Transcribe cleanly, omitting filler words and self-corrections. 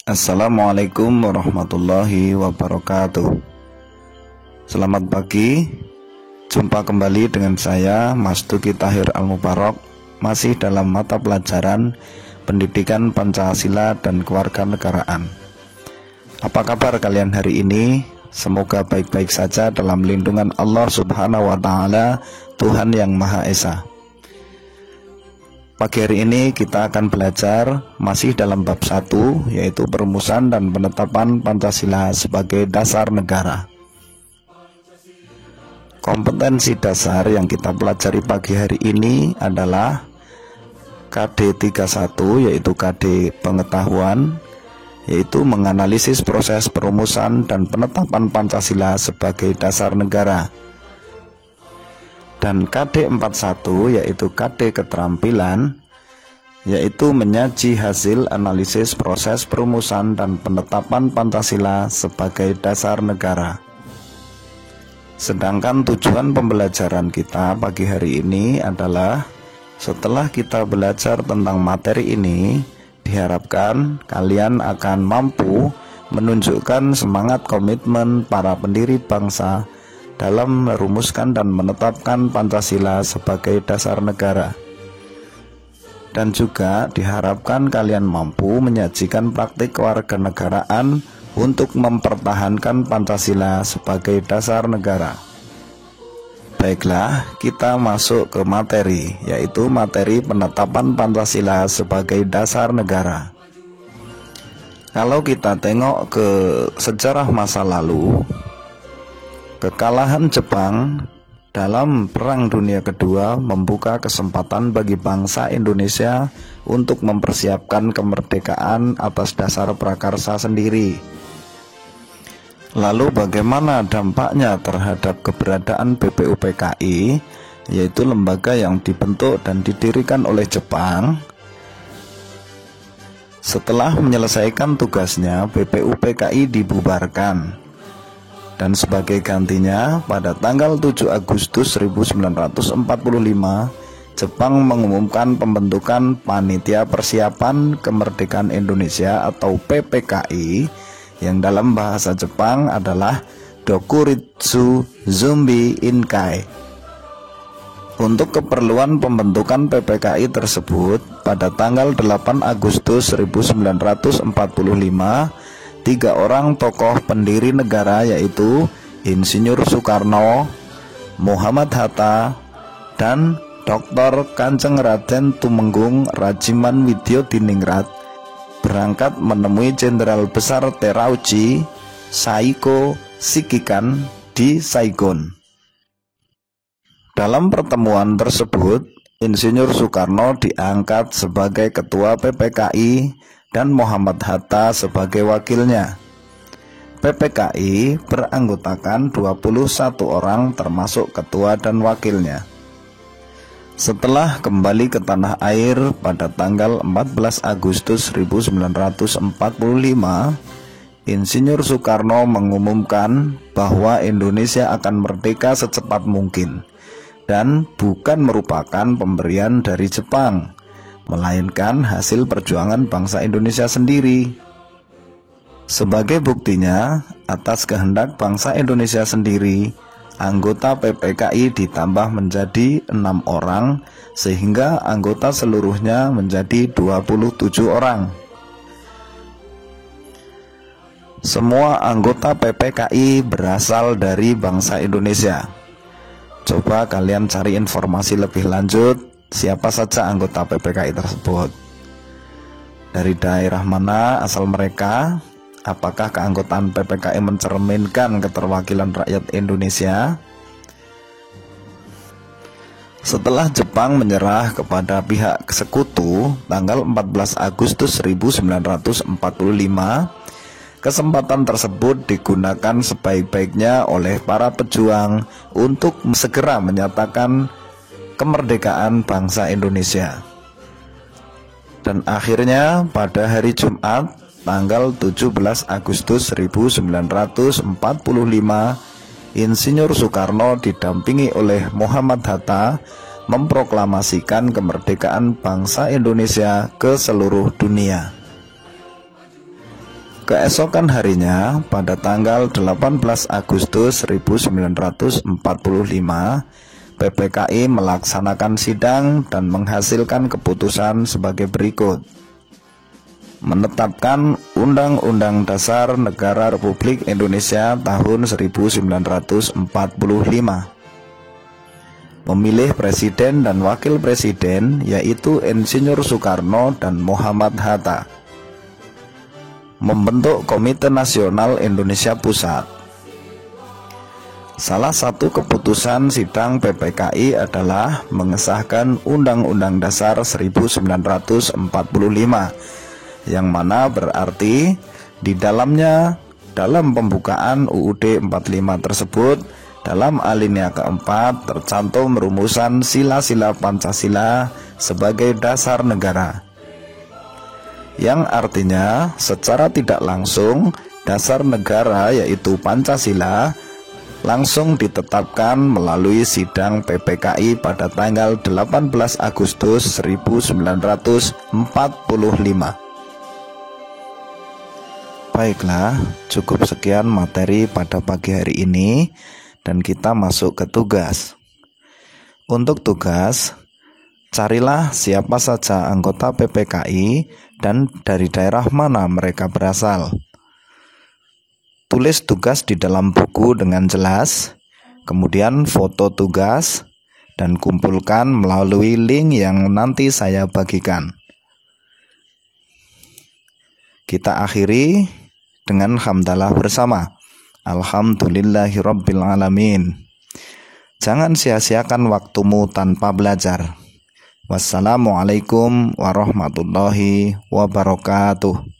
Assalamualaikum warahmatullahi wabarakatuh. Selamat pagi. Jumpa kembali dengan saya Mas Duki Tahir Al-Mubarok, masih dalam mata pelajaran Pendidikan Pancasila dan Kewarganegaraan. Apa kabar kalian hari ini? Semoga baik-baik saja dalam lindungan Allah Subhanahu wa Ta'ala, Tuhan yang Maha Esa. Pagi hari ini kita akan belajar masih dalam bab 1, yaitu perumusan dan penetapan Pancasila sebagai dasar negara. Kompetensi dasar yang kita pelajari pagi hari ini adalah KD 31, yaitu KD pengetahuan, yaitu menganalisis proses perumusan dan penetapan Pancasila sebagai dasar negara. Dan KD 41, yaitu KD keterampilan, yaitu menyaji hasil analisis proses perumusan dan penetapan Pancasila sebagai dasar negara. Sedangkan tujuan pembelajaran kita pagi hari ini adalah setelah kita belajar tentang materi ini, diharapkan kalian akan mampu menunjukkan semangat komitmen para pendiri bangsa dalam merumuskan dan menetapkan Pancasila sebagai dasar negara. Dan juga diharapkan kalian mampu menyajikan praktik kewarganegaraan untuk mempertahankan Pancasila sebagai dasar negara. Baiklah, kita masuk ke materi, yaitu materi penetapan Pancasila sebagai dasar negara. Kalau kita tengok ke sejarah masa lalu, kekalahan Jepang dalam Perang Dunia Kedua membuka kesempatan bagi bangsa Indonesia untuk mempersiapkan kemerdekaan atas dasar prakarsa sendiri. Lalu bagaimana dampaknya terhadap keberadaan BPUPKI, yaitu lembaga yang dibentuk dan didirikan oleh Jepang? Setelah menyelesaikan tugasnya, BPUPKI dibubarkan. Dan sebagai gantinya, pada tanggal 7 Agustus 1945, Jepang mengumumkan pembentukan Panitia Persiapan Kemerdekaan Indonesia atau PPKI, yang dalam bahasa Jepang adalah Dokuritsu Zumbi Inkai. Untuk keperluan pembentukan PPKI tersebut, pada tanggal 8 Agustus 1945, 3 orang tokoh pendiri negara, yaitu Insinyur Soekarno, Muhammad Hatta, dan Dr. Kanjeng Raden Tumenggung Rajiman Widyodiningrat, berangkat menemui Jenderal Besar Terauchi Saiko Shikikan di Saigon. Dalam pertemuan tersebut, Insinyur Soekarno diangkat sebagai ketua PPKI dan Muhammad Hatta sebagai wakilnya. PPKI beranggotakan 21 orang termasuk ketua dan wakilnya. Setelah kembali ke tanah air pada tanggal 14 Agustus 1945, Insinyur Soekarno mengumumkan bahwa Indonesia akan merdeka secepat mungkin dan bukan merupakan pemberian dari Jepang, melainkan hasil perjuangan bangsa Indonesia sendiri. Sebagai buktinya, atas kehendak bangsa Indonesia sendiri, anggota PPKI ditambah menjadi 6 orang, sehingga anggota seluruhnya menjadi 27 orang. Semua anggota PPKI berasal dari bangsa Indonesia. Coba kalian cari informasi lebih lanjut, siapa saja anggota PPKI tersebut, dari daerah mana asal mereka, apakah keanggotaan PPKI mencerminkan keterwakilan rakyat Indonesia. Setelah Jepang menyerah kepada pihak sekutu tanggal 14 Agustus 1945, kesempatan tersebut digunakan sebaik-baiknya oleh para pejuang untuk segera menyatakan kemerdekaan bangsa Indonesia. Dan akhirnya pada hari Jumat tanggal 17 Agustus 1945, Insinyur Soekarno didampingi oleh Muhammad Hatta memproklamasikan kemerdekaan bangsa Indonesia ke seluruh dunia. Keesokan harinya, pada tanggal 18 Agustus 1945, PPKI melaksanakan sidang dan menghasilkan keputusan sebagai berikut. Menetapkan Undang-Undang Dasar Negara Republik Indonesia tahun 1945. Memilih presiden dan wakil presiden yaitu Insinyur Soekarno dan Muhammad Hatta. Membentuk Komite Nasional Indonesia Pusat. Salah satu keputusan sidang PPKI adalah mengesahkan Undang-Undang Dasar 1945, yang mana berarti di dalamnya dalam pembukaan UUD 45 tersebut, dalam alinea keempat tercantum rumusan sila-sila Pancasila sebagai dasar negara, yang artinya secara tidak langsung dasar negara yaitu Pancasila langsung ditetapkan melalui sidang PPKI pada tanggal 18 Agustus 1945. Baiklah, cukup sekian materi pada pagi hari ini dan kita masuk ke tugas. Untuk tugas, carilah siapa saja anggota PPKI dan dari daerah mana mereka berasal. Tulis tugas di dalam buku dengan jelas, kemudian foto tugas, dan kumpulkan melalui link yang nanti saya bagikan. Kita akhiri dengan hamdalah bersama. Alhamdulillahirabbil alamin. Jangan sia-siakan waktumu tanpa belajar. Wassalamualaikum warahmatullahi wabarakatuh.